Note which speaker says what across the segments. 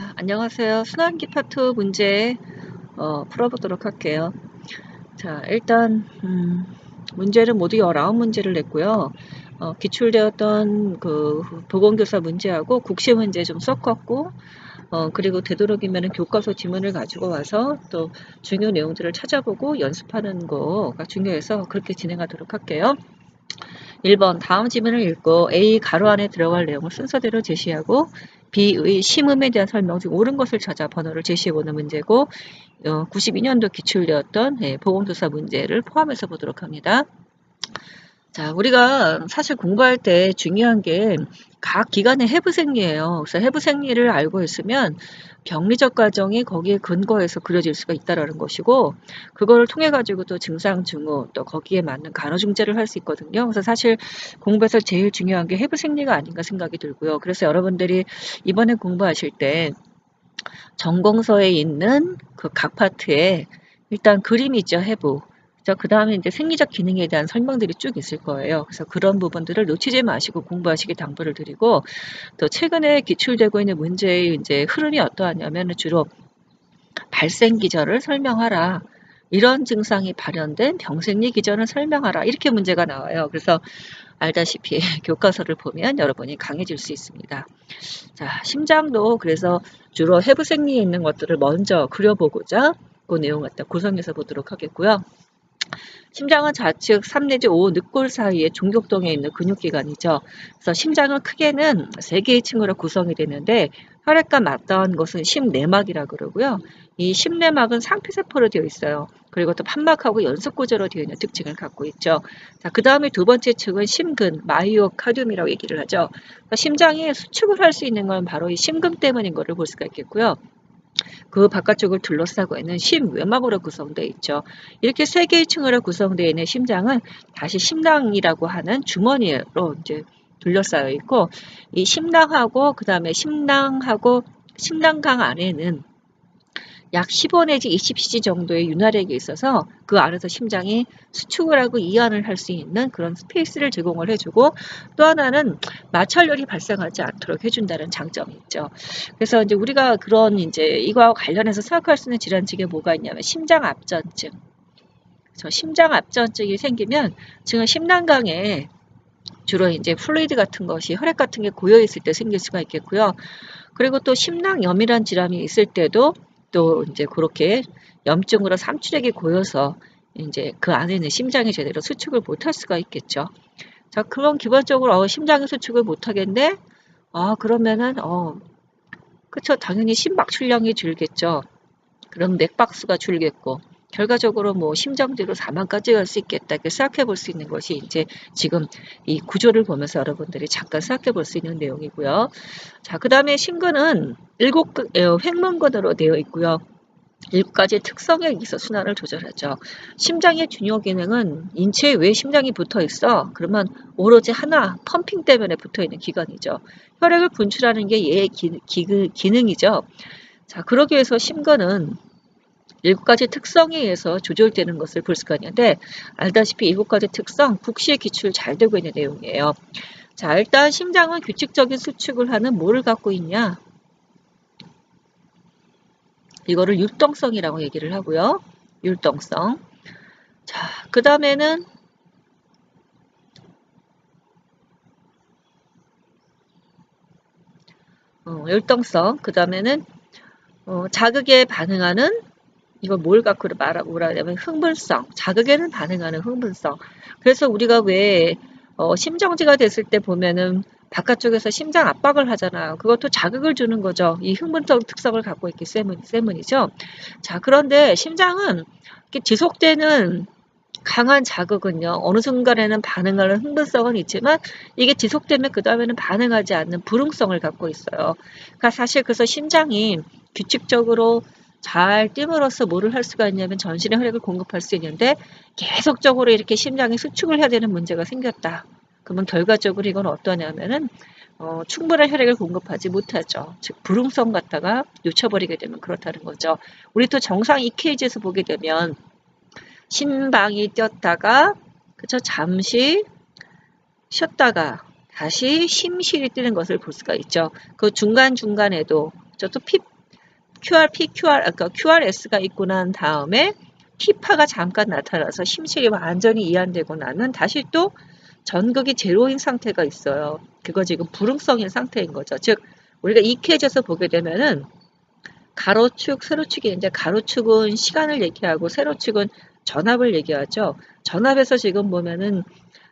Speaker 1: 자, 안녕하세요. 순환기 파트 문제 풀어보도록 할게요. 자, 일단 문제를 모두 19문제를 냈고요. 기출되었던 그 보건교사 문제하고 국시 문제 좀 섞었고, 그리고 되도록이면 교과서 지문을 가지고 와서 또 중요 내용들을 찾아보고 연습하는 거가 중요해서 그렇게 진행하도록 할게요. 1번 다음 지문을 읽고 A 가로 안에 들어갈 내용을 순서대로 제시하고 B의 심음에 대한 설명 중 옳은 것을 찾아 번호를 제시해보는 문제고 92년도 기출되었던 보건교사 문제를 포함해서 보도록 합니다. 자, 우리가 사실 공부할 때 중요한 게 각 기관의 해부생리예요. 그래서 해부생리를 알고 있으면 병리적 과정이 거기에 근거해서 그려질 수가 있다라는 것이고, 그거를 통해 가지고 또 증상 증후 또 거기에 맞는 간호중재를 할 수 있거든요. 그래서 사실 공부에서 제일 중요한 게 해부생리가 아닌가 생각이 들고요. 그래서 여러분들이 이번에 공부하실 때 전공서에 있는 그 각 파트에 일단 그림이 있죠, 해부. 그 다음에 이제 생리적 기능에 대한 설명들이 쭉 있을 거예요. 그래서 그런 부분들을 놓치지 마시고 공부하시기 당부를 드리고, 또 최근에 기출되고 있는 문제의 이제 흐름이 어떠하냐면 주로 발생 기전을 설명하라. 이런 증상이 발현된 병생리 기전을 설명하라. 이렇게 문제가 나와요. 그래서 알다시피 교과서를 보면 여러분이 강해질 수 있습니다. 자, 심장도 그래서 주로 해부생리에 있는 것들을 먼저 그려보고자 그 내용 갖다 구성해서 보도록 하겠고요. 심장은 좌측 3 내지 5 늑골 사이에 중격동에 있는 근육기관이죠. 그래서 심장은 크게는 3개의 층으로 구성이 되는데 혈액과 맞닿은 것은 심내막이라 그러고요. 이 심내막은 상피세포로 되어 있어요. 그리고 또 판막하고 연속구조로 되어 있는 특징을 갖고 있죠. 자, 그 다음에 두 번째 층은 심근, 마이오카디움이라고 얘기를 하죠. 그러니까 심장이 수축을 할 수 있는 건 바로 이 심근 때문인 것을 볼 수가 있겠고요. 그 바깥쪽을 둘러싸고 있는 심외막으로 구성되어 있죠. 이렇게 세 개의 층으로 구성되어 있는 심장은 다시 심낭이라고 하는 주머니로 이제 둘러싸여 있고, 이 심낭하고 그 다음에 심낭강 안에는 약 15 내지 20cc 정도의 윤활액이 있어서 그 안에서 심장이 수축을 하고 이완을 할 수 있는 그런 스페이스를 제공을 해주고, 또 하나는 마찰열이 발생하지 않도록 해준다는 장점이 있죠. 그래서 이제 우리가 그런 이제 이거와 관련해서 생각할 수 있는 질환증에 뭐가 있냐면 심장압전증. 그래서 심장압전증이 생기면 지금 심낭강에 주로 이제 플루이드 같은 것이 혈액 같은 게 고여 있을 때 생길 수가 있겠고요. 그리고 또 심낭염이란 질환이 있을 때도 또 이제 그렇게 염증으로 삼출액이 고여서 이제 그 안에는 심장이 제대로 수축을 못할 수가 있겠죠. 자, 그럼 기본적으로 심장이 수축을 못하겠네? 그러면은 그쵸, 당연히 심박출량이 줄겠죠. 그럼 맥박수가 줄겠고, 결과적으로 뭐 심정지로 사망까지 갈 수 있겠다 이렇게 생각해 볼 수 있는 것이 이제 지금 이 구조를 보면서 여러분들이 잠깐 생각해 볼 수 있는 내용이고요. 자, 그 다음에 심근은 7 횡문근으로 되어 있고요. 7가지 특성에 의해서 순환을 조절하죠. 심장의 중요 기능은 인체에 왜 심장이 붙어 있어? 그러면 오로지 하나, 펌핑 때문에 붙어 있는 기관이죠. 혈액을 분출하는 게 얘의 기능이죠. 자, 그러기 위해서 심근은 7가지 특성에 의해서 조절되는 것을 볼 수가 있는데, 알다시피 7가지 특성, 국시에 기출 잘 되고 있는 내용이에요. 자, 일단 심장은 규칙적인 수축을 하는 뭐를 갖고 있냐? 이거를 율동성이라고 얘기를 하고요. 율동성. 자, 그 다음에는 율동성. 그 다음에는 자극에 반응하는, 이거 뭘 갖고 뭐라 하냐면 흥분성. 자극에는 반응하는 흥분성. 그래서 우리가 왜 심정지가 됐을 때 보면은 바깥쪽에서 심장 압박을 하잖아요. 그것도 자극을 주는 거죠. 이 흥분성 특성을 갖고 있기 때문이죠. 자, 그런데 심장은 이렇게 지속되는 강한 자극은요, 어느 순간에는 반응하는 흥분성은 있지만 이게 지속되면 그 다음에는 반응하지 않는 불응성을 갖고 있어요. 그러니까 사실 그래서 심장이 규칙적으로 잘 띄므로써 뭐를 할 수가 있냐면 전신에 혈액을 공급할 수 있는데 계속적으로 이렇게 심장이 수축을 해야 되는 문제가 생겼다. 그러면 결과적으로 이건 어떠냐면은 충분한 혈액을 공급하지 못하죠. 즉 불응성 갖다가 놓쳐버리게 되면 그렇다는 거죠. 우리 또 정상 EKG에서 보게 되면 심방이 뛰었다가 그쵸, 잠시 쉬었다가 다시 심실이 뛰는 것을 볼 수가 있죠. 그 중간중간에도 또 그러니까 QRS가 있고 난 다음에 T파가 잠깐 나타나서 심실이 완전히 이완되고 나면 다시 또 전극이 제로인 상태가 있어요. 그거 지금 불응성인 상태인 거죠. 즉 우리가 이 케이스에서 보게 되면은 가로축, 세로축이 있는데 가로축은 시간을 얘기하고 세로축은 전압을 얘기하죠. 전압에서 지금 보면은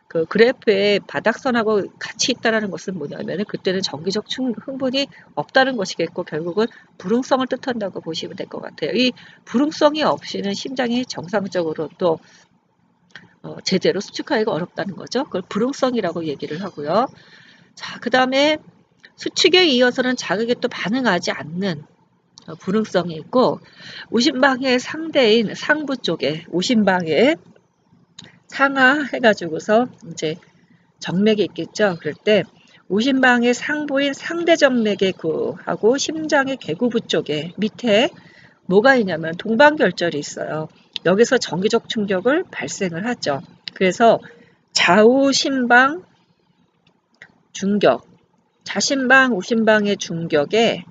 Speaker 1: 그 그래프에 바닥선하고 같이 있다는 것은 뭐냐면은 그때는 전기적 흥분이 없다는 것이겠고 결국은 불응성을 뜻한다고 보시면 될 것 같아요. 이 불응성이 없이는 심장이 정상적으로 또 제대로 수축하기가 어렵다는 거죠. 그걸 불응성이라고 얘기를 하고요. 자, 그 다음에 수축에 이어서는 자극에 또 반응하지 않는 불응성이 있고 오심방의 상대인 상부 쪽에 오심방에 상하 해가지고서 이제 정맥이 있겠죠. 그럴 때 오심방의 상부인 상대정맥의 구하고 심장의 개구부 쪽에 밑에 뭐가 있냐면 동방결절이 있어요. 여기서 전기적 충격을 발생을 하죠. 그래서 좌우 심방 중격, 좌심방, 우심방의 중격에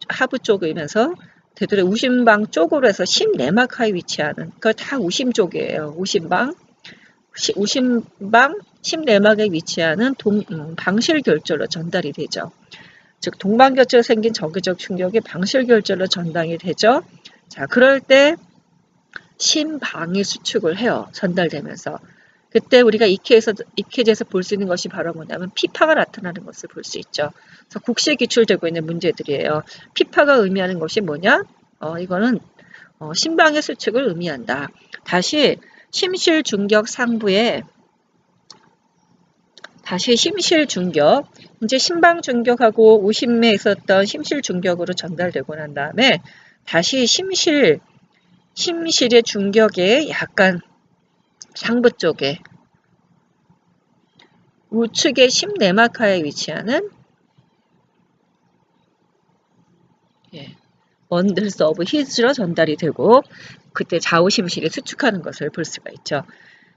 Speaker 1: 하부 쪽이면서 되돌아 우심방 쪽으로 해서 심내막하에 위치하는 그거 다 우심 쪽이에요. 우심방, 심내막에 위치하는 방실결절로 전달이 되죠. 즉 동방결절 생긴 전기적 충격이 방실결절로 전달이 되죠. 자, 그럴 때 심방이 수축을 해요. 전달되면서. 그때 우리가 이 케이스에서 볼 수 있는 것이 바로 뭐냐면 피파가 나타나는 것을 볼 수 있죠. 그래서 국시에 기출되고 있는 문제들이에요. 피파가 의미하는 것이 뭐냐? 이거는 심방의 수축을 의미한다. 다시 심실 중격 상부에 다시 심실 중격, 이제 심방 중격하고 우심에 있었던 심실 중격으로 전달되고 난 다음에 다시 심실의 중격에 약간 상부 쪽에 우측의 심내막하에 위치하는 번들스 오브 히즈로 전달이 되고 그때 좌우심실이 수축하는 것을 볼 수가 있죠.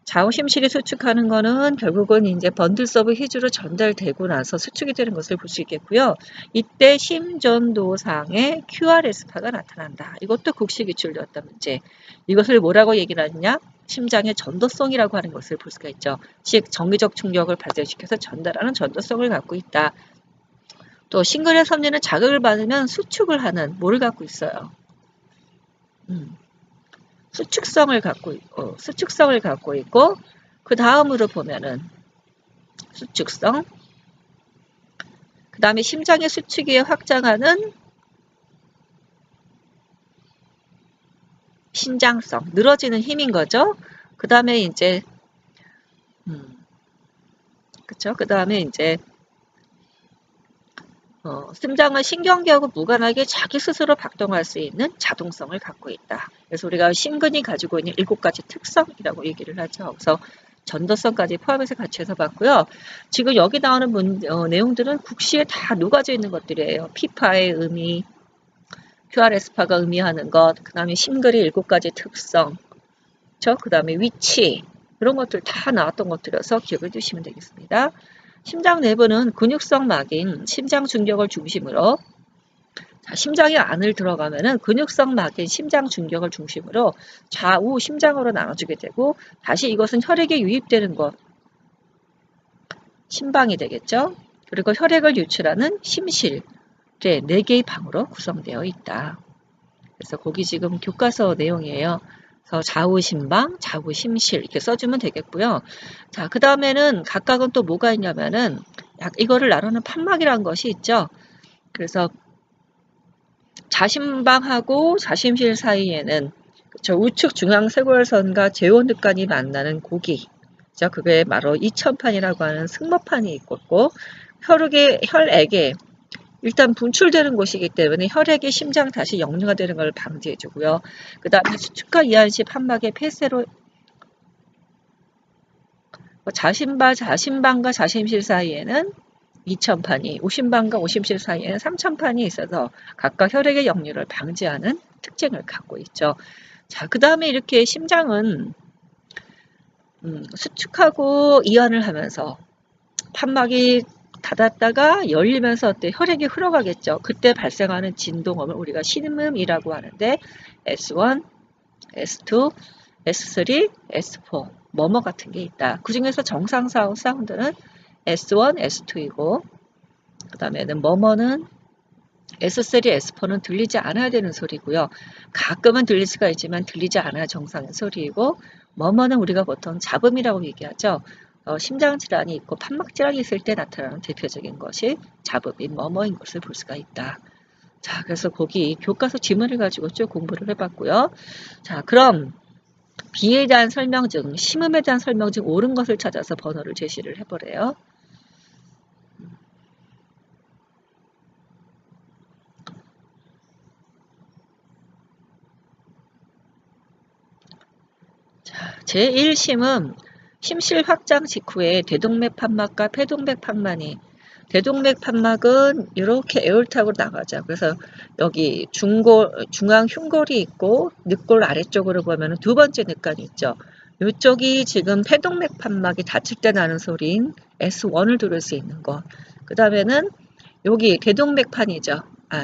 Speaker 1: 좌우심실이 수축하는 거는 결국은 이제 번들스 오브 히즈로 전달되고 나서 수축이 되는 것을 볼 수 있겠고요. 이때 심전도상의 QRS파가 나타난다. 이것도 국시기출되었던 문제. 이것을 뭐라고 얘기를 하느냐? 심장의 전도성이라고 하는 것을 볼 수가 있죠. 즉 정기적 충격을 발생시켜서 전달하는 전도성을 갖고 있다. 또 심근의 섭리는 자극을 받으면 수축을 하는 뭐를 갖고 있어요? 수축성을 갖고 있고 그 다음으로 보면은 수축성 그 다음에 심장의 수축에 확장하는 신장성 늘어지는 힘인 거죠. 그 다음에 이제 그쵸? 그 다음에 이제 심장은 신경계하고 무관하게 자기 스스로 박동할 수 있는 자동성을 갖고 있다. 그래서 우리가 심근이 가지고 있는 7가지 특성이라고 얘기를 하죠. 그래서 전도성까지 포함해서 같이 해서 봤고요. 지금 여기 나오는 내용들은 국시에 다 녹아져 있는 것들이에요. 피파의 의미, QRS파가 의미하는 것, 그 다음에 심근의 7가지 특성, 그 다음에 위치, 이런 것들 다 나왔던 것들이어서 기억해 두시면 되겠습니다. 심장 내부는 근육성 막인 심장 중격을 중심으로 심장이 안을 들어가면은 근육성 막인 심장 중격을 중심으로 좌우 심장으로 나눠주게 되고 다시 이것은 혈액에 유입되는 것 심방이 되겠죠. 그리고 혈액을 유출하는 심실 4개의 방으로 구성되어 있다. 그래서 거기 지금 교과서 내용이에요. 그래서 좌우 심방, 좌우 심실 이렇게 써주면 되겠고요. 자, 그 다음에는 각각은 또 뭐가 있냐면은 이거를 나누는 판막이라는 것이 있죠. 그래서 좌심방하고 좌심실 사이에는 우측 중앙 쇄골선과 제원득관이 만나는 고기, 그게 바로 이천판이라고 하는 승모판이 있고 혈액에 일단 분출되는 곳이기 때문에 혈액이 심장 다시 역류가 되는 걸 방지해주고요. 그 다음에 수축과 이완시 판막의 폐쇄로 좌심방과 좌심실 사이에는 이천판이, 우심방과 우심실 사이에는 삼천판이 있어서 각각 혈액의 역류를 방지하는 특징을 갖고 있죠. 자, 그 다음에 이렇게 심장은 수축하고 이완을 하면서 판막이 닫았다가 열리면서 어때? 혈액이 흘러가겠죠. 그때 발생하는 진동음을 우리가 심음이라고 하는데 S1, S2, S3, S4 뭐뭐 같은 게 있다. 그 중에서 정상 사운드는 S1, S2이고 그 다음에는 뭐뭐는 S3, S4는 들리지 않아야 되는 소리고요. 가끔은 들릴 수가 있지만 들리지 않아야 정상의 소리이고 뭐뭐는 우리가 보통 잡음이라고 얘기하죠. 심장질환이 있고 판막질환이 있을 때 나타나는 대표적인 것이 잡음인 뭐뭐인 것을 볼 수가 있다. 자, 그래서 거기 교과서 지문을 가지고 쭉 공부를 해봤고요. 자, 그럼 B에 대한 설명증, 심음에 대한 설명증 옳은 것을 찾아서 번호를 제시를 해보래요. 자, 제1심은 심실 확장 직후에 대동맥 판막과 폐동맥 판막이 대동맥 판막은 이렇게 에올탑으로 나가죠. 그래서 여기 중앙 흉골이 있고 늑골 아래쪽으로 보면 두 번째 늑간이 있죠. 이쪽이 지금 폐동맥 판막이 닫힐 때 나는 소리인 S1을 들을 수 있는 것. 그 다음에는 여기 대동맥판이죠.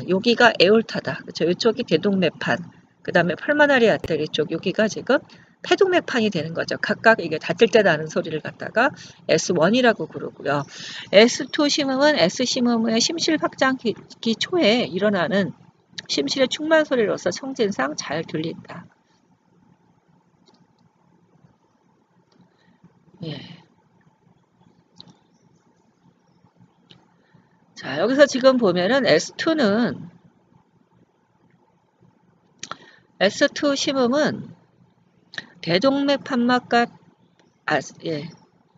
Speaker 1: 여기가 에올타다. 그렇죠. 이쪽이 대동맥판. 그 다음에 펄마나리 아테리 쪽 여기가 지금 폐동맥판이 되는 거죠. 각각 이게 닫힐 때 나는 소리를 갖다가 S1이라고 부르고요. S2 심음은 S 심음의 심실 확장기 초에 일어나는 심실의 충만 소리로서 청진상 잘 들린다. 예. 자, 여기서 지금 보면은 S2 심음은 대동맥 판막과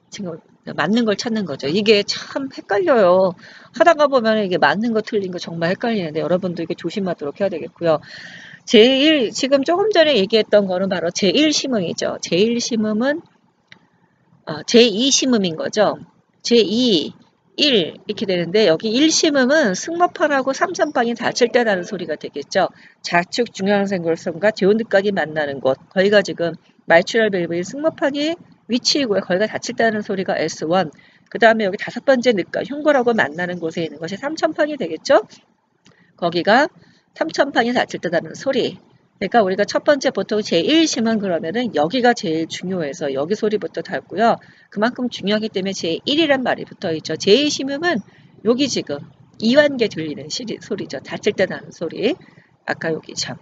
Speaker 1: 지금 맞는 걸 찾는 거죠. 이게 참 헷갈려요. 하다가 보면 이게 맞는 거 틀린 거 정말 헷갈리는데 여러분도 이게 조심하도록 해야 되겠고요. 지금 조금 전에 얘기했던 거는 바로 제1심음이죠. 제1심음은 제2심음인 거죠. 제2, 1 이렇게 되는데 여기 1심음은 승모판하고 삼천방이 닫힐 때 나는 소리가 되겠죠. 좌측 중앙생골선과 제온득각이 만나는 곳. 거기가 지금 말추럴 밸브인 승모판이 위치이고요. 거기가 닫힐 때 나는 소리가 S1. 그 다음에 여기 다섯 번째 늑각 흉골하고 만나는 곳에 있는 것이 삼천판이 되겠죠. 거기가 삼천판이 닫힐 때 나는 소리. 그러니까 우리가 첫 번째 보통 제1심은 그러면은 여기가 제일 중요해서 여기 소리부터 닫고요. 그만큼 중요하기 때문에 제1이란 말이 붙어 있죠. 제2심음은 여기 지금 이완계 들리는 소리죠. 닫힐 때 나는 소리. 아까 여기 참.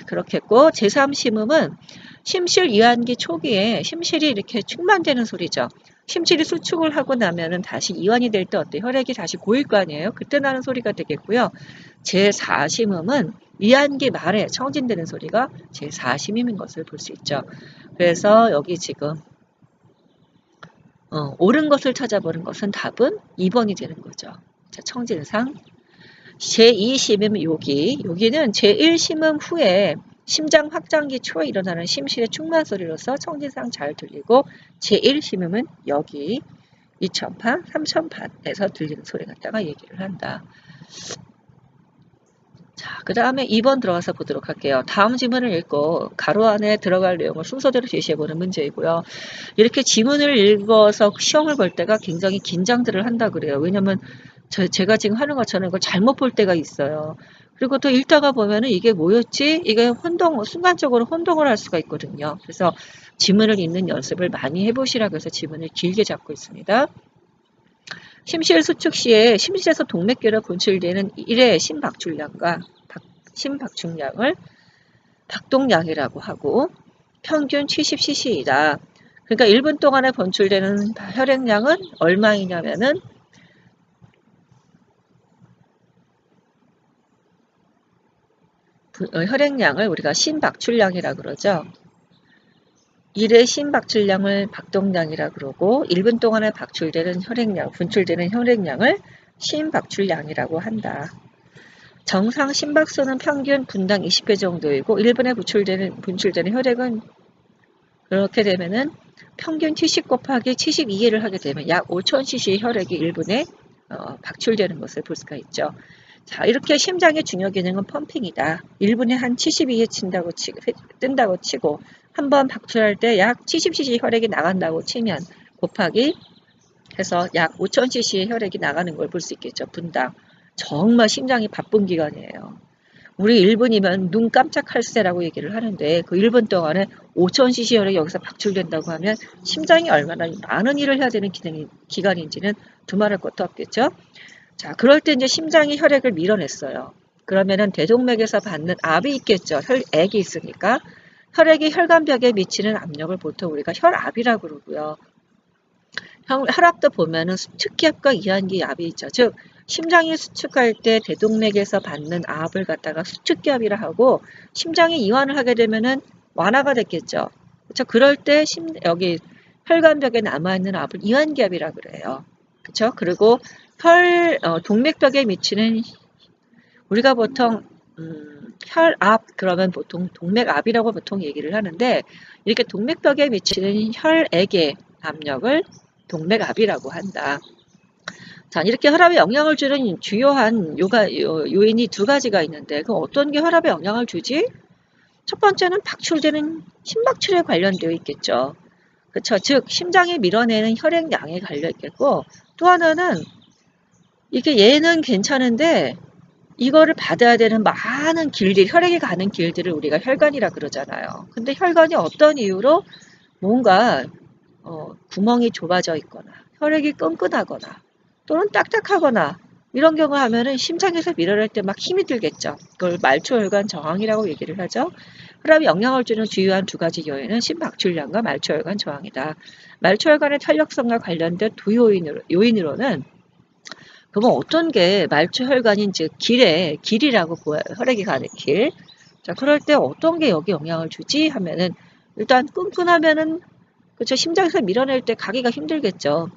Speaker 1: 그렇게 했고 제3심음은 심실 이완기 초기에 심실이 이렇게 충만되는 소리죠. 심실이 수축을 하고 나면은 다시 이완이 될 때 어때? 혈액이 다시 고일 거 아니에요? 그때 나는 소리가 되겠고요. 제4심음은 이완기 말에 청진되는 소리가 제4심음인 것을 볼 수 있죠. 그래서 여기 지금 옳은 것을 찾아보는 것은 답은 2번이 되는 거죠. 자, 청진상 제2심음 여기는 제1심음 후에 심장 확장기 초에 일어나는 심실의 충만 소리로서 청진상 잘 들리고 제1심음은 여기 2천판, 3천판에서 들리는 소리 갖다가 얘기를 한다. 자, 그 다음에 2번 들어가서 보도록 할게요. 다음 지문을 읽고 가로 안에 들어갈 내용을 순서대로 제시해보는 문제이고요. 이렇게 지문을 읽어서 시험을 볼 때가 굉장히 긴장들을 한다 그래요. 왜냐면 제가 지금 하는 것처럼 이걸 잘못 볼 때가 있어요. 그리고 또 읽다가 보면은 이게 뭐였지? 이게 순간적으로 혼동을 할 수가 있거든요. 그래서 지문을 읽는 연습을 많이 해보시라고 해서 지문을 길게 잡고 있습니다. 심실 수축 시에 심실에서 동맥계로 분출되는 1의 심박출량을 박동량이라고 하고 평균 70cc이다. 그러니까 1분 동안에 분출되는 혈액량은 얼마이냐면은 혈액량을 우리가 심박출량이라고 그러죠. 1의 심박출량을 박동량이라 그러고 1분 동안에 분출되는 혈액량을 심박출량이라고 한다. 정상 심박수는 평균 분당 20회 정도이고 1분에 분출되는 혈액은 그렇게 되면은 평균 70 곱하기 72회를 하게 되면 약 5000cc 혈액이 1분에 박출되는 것을 볼 수가 있죠. 자, 이렇게 심장의 중요 기능은 펌핑이다. 1분에 한 72회 뜬다고 치고 한 번 박출할 때 약 70cc 혈액이 나간다고 치면 곱하기 해서 약 5000cc의 혈액이 나가는 걸 볼 수 있겠죠. 분당. 정말 심장이 바쁜 기간이에요. 우리 1분이면 눈 깜짝할 새라고 얘기를 하는데 그 1분 동안에 5000cc 혈액이 여기서 방출된다고 하면 심장이 얼마나 많은 일을 해야 되는 기간인지는 두말할 것도 없겠죠. 자, 그럴 때 이제 심장이 혈액을 밀어냈어요. 그러면은 대동맥에서 받는 압이 있겠죠. 혈액이 있으니까. 혈액이 혈관벽에 미치는 압력을 보통 우리가 혈압이라고 그러고요. 혈압도 보면은 수축기압과 이완기압이 있죠. 즉 심장이 수축할 때 대동맥에서 받는 압을 갖다가 수축기압이라 하고 심장이 이완을 하게 되면은 완화가 됐겠죠. 그렇죠. 그럴 때 여기 혈관벽에 남아있는 압을 이완기압이라 그래요. 그렇죠. 그리고 동맥벽에 미치는 우리가 보통 혈압 그러면 보통 동맥압이라고 보통 얘기를 하는데 이렇게 동맥벽에 미치는 혈액의 압력을 동맥압이라고 한다. 자, 이렇게 혈압에 영향을 주는 주요한 요인이 두 가지가 있는데 그 어떤 게 혈압에 영향을 주지? 첫 번째는 박출되는 심박출에 관련되어 있겠죠. 그렇죠. 즉 심장이 밀어내는 혈액량에 갈려 있겠고 또 하나는 이게 얘는 괜찮은데 이거를 받아야 되는 많은 길들, 혈액이 가는 길들을 우리가 혈관이라 그러잖아요. 근데 혈관이 어떤 이유로 뭔가 구멍이 좁아져 있거나 혈액이 끈끈하거나 또는 딱딱하거나 이런 경우 하면은 심장에서 밀어낼 때 막 힘이 들겠죠. 그걸 말초혈관 저항이라고 얘기를 하죠. 혈압에 영향을 주는 주요한 두 가지 요인은 심박출량과 말초혈관 저항이다. 말초혈관의 탄력성과 관련된 두 요인으로는 그러면 어떤 게 말초혈관인지 길이라고 보여요. 혈액이 가는 길. 자, 그럴 때 어떤 게 여기 영향을 주지 하면은 일단 끈끈하면은 그렇죠. 심장에서 밀어낼 때 가기가 힘들겠죠.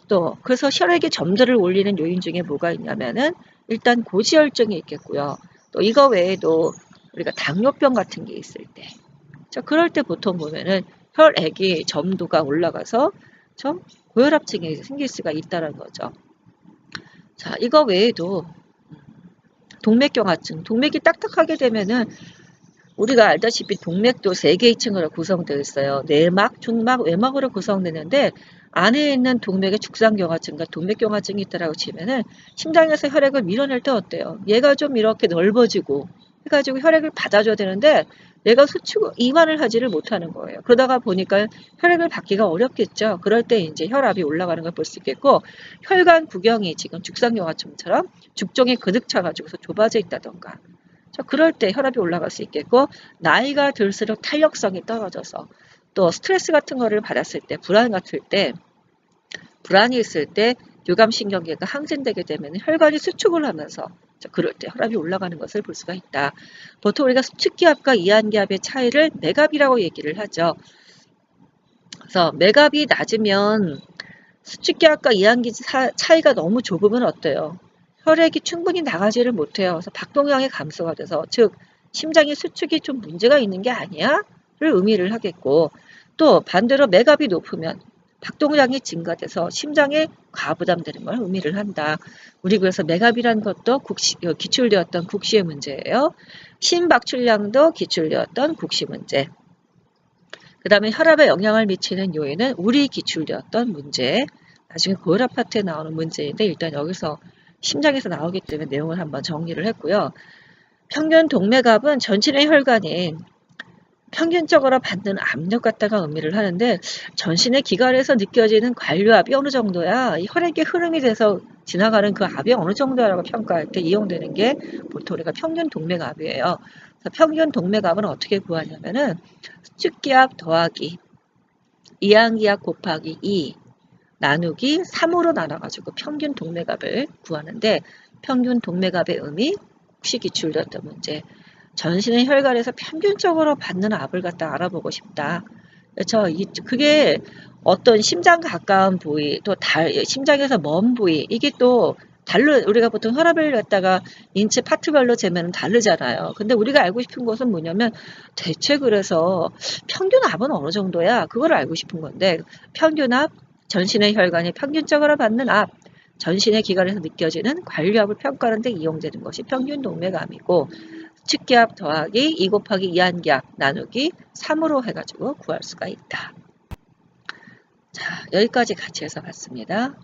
Speaker 1: 또 그래서 혈액의 점들을 올리는 요인 중에 뭐가 있냐면은 일단 고지혈증이 있겠고요. 또 이거 외에도 우리가 당뇨병 같은 게 있을 때, 자, 그럴 때 보통 보면은 혈액이 점도가 올라가서 고혈압증이 생길 수가 있다는 거죠. 자, 이거 외에도 동맥경화증, 동맥이 딱딱하게 되면은 우리가 알다시피 동맥도 3개의 층으로 구성되어 있어요. 내막, 중막, 외막으로 구성되는데 안에 있는 동맥의 죽상경화증과 동맥경화증이 있다라고 치면은 심장에서 혈액을 밀어낼 때 어때요? 얘가 좀 이렇게 넓어지고 해가지고 혈액을 받아줘야 되는데 얘가 이완을 하지를 못하는 거예요. 그러다가 보니까 혈액을 받기가 어렵겠죠. 그럴 때 이제 혈압이 올라가는 걸 볼 수 있겠고 혈관 구경이 지금 죽상경화증처럼 죽종이 그득 차가지고서 좁아져 있다던가 그럴 때 혈압이 올라갈 수 있겠고 나이가 들수록 탄력성이 떨어져서 또 스트레스 같은 거를 받았을 때 불안이 있을 때 교감신경계가 항진되게 되면 혈관이 수축을 하면서 그럴 때 혈압이 올라가는 것을 볼 수가 있다. 보통 우리가 수축기압과 이완기압의 차이를 맥압이라고 얘기를 하죠. 그래서 맥압이 낮으면 수축기압과 이완기 차이가 너무 좁으면 어때요? 혈액이 충분히 나가지를 못해요. 그래서 박동량이 감소가 돼서 즉 심장의 수축이 좀 문제가 있는 게 아니야? 를 의미를 하겠고 또 반대로 맥압이 높으면 박동량이 증가돼서 심장에 과부담되는 걸 의미를 한다. 우리 그래서 맥압이라는 것도 기출되었던 국시의 문제예요. 심박출량도 기출되었던 국시 문제. 그 다음에 혈압에 영향을 미치는 요인은 우리 기출되었던 문제. 나중에 고혈압 파트에 나오는 문제인데 일단 여기서 심장에서 나오기 때문에 내용을 한번 정리를 했고요. 평균 동맥압은 전신의 혈관인 평균적으로 받는 압력 갖다가 의미를 하는데 전신의 기관에서 느껴지는 관류압이 어느 정도야 이 혈액의 흐름이 돼서 지나가는 그 압이 어느 정도라고 평가할 때 이용되는 게 보통 우리가 평균 동맥압이에요. 그래서 평균 동맥압은 어떻게 구하냐면은 수축기압 더하기 이항기압 곱하기 2 나누기 3으로 나눠가지고 평균 동맥압을 구하는데 평균 동맥압의 의미 혹시 기출되었던 문제 전신의 혈관에서 평균적으로 받는 압을 갖다 알아보고 싶다. 그렇죠. 그게 어떤 심장 가까운 부위 또 심장에서 먼 부위 이게 또 우리가 보통 혈압을 갖다가 인체 파트별로 재면 다르잖아요. 근데 우리가 알고 싶은 것은 뭐냐면 대체 그래서 평균압은 어느 정도야? 그걸 알고 싶은 건데 평균압 전신의 혈관이 평균적으로 받는 압 전신의 기관에서 느껴지는 관류압을 평가하는 데 이용되는 것이 평균 동맥압이고 수축기압 더하기 2 곱하기 이항기압 나누기 3으로 해가지고 구할 수가 있다. 자, 여기까지 같이 해서 봤습니다.